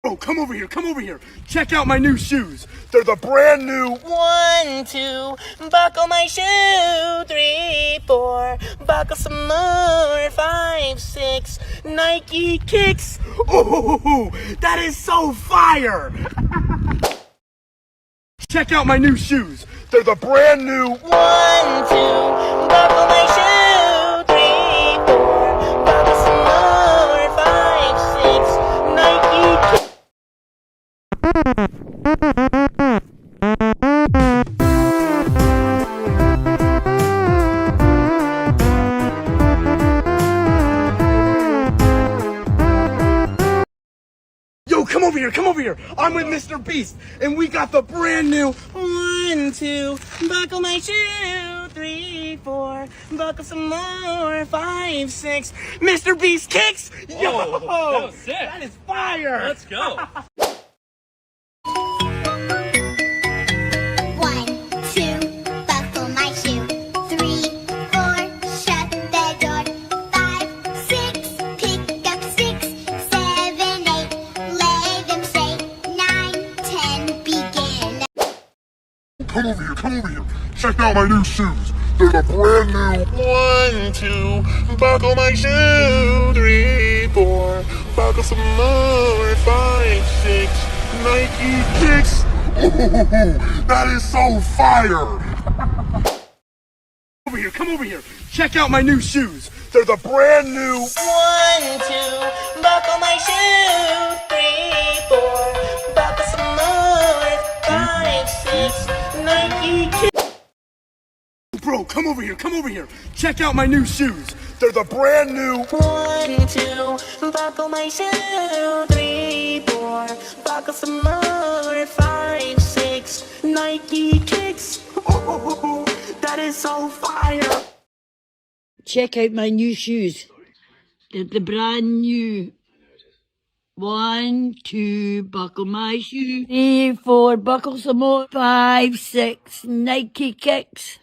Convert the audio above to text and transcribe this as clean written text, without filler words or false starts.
Bro, come over here, come over here. Check out my new shoes. They're the brand new 1, 2, buckle my shoe. 3, 4, buckle some more. 5, 6, Nike kicks. Ooh, that is so fire! Check out my new shoes. They're the brand new 1, 2, buckle my shoe. 3, 4, buckle some more. 5, 6, Nike kicks. Yo, come over here, come over here. I'm with Mr. Beast, and we got the brand new 1, 2, buckle my shoe. 3, 4, buckle some more. 5, 6, Mr. Beast kicks. Yo, Whoa, that was sick. that is fire. Let's go. 1, 2, buckle my shoe. 3, 4, shut the door. 5, 6, pick up sticks. 7, 8, lay them straight. 9, 10, begin. Come over here. Check out my new shoes. They're the brand new 1, 2, buckle my shoe. 3, 4, buckle some more. 5, 6, Nike kicks. Ooh, that is so fire. Come over here. Check out my new shoes. They're the brand new 1, 2, buckle my shoe. 3, 4, buckle some more. 5, 6, Nike kicks. Bro, come over here. Check out my new shoes. They're the brand new 1, 2, buckle my shoe. 3, 4, buckle some more. 5, 6, Nike kicks. Ooh, that is so fire. Check out my new shoes. They're the brand new. 1, 2, buckle my shoe. 3, 4, buckle some more. 5, 6, Nike kicks.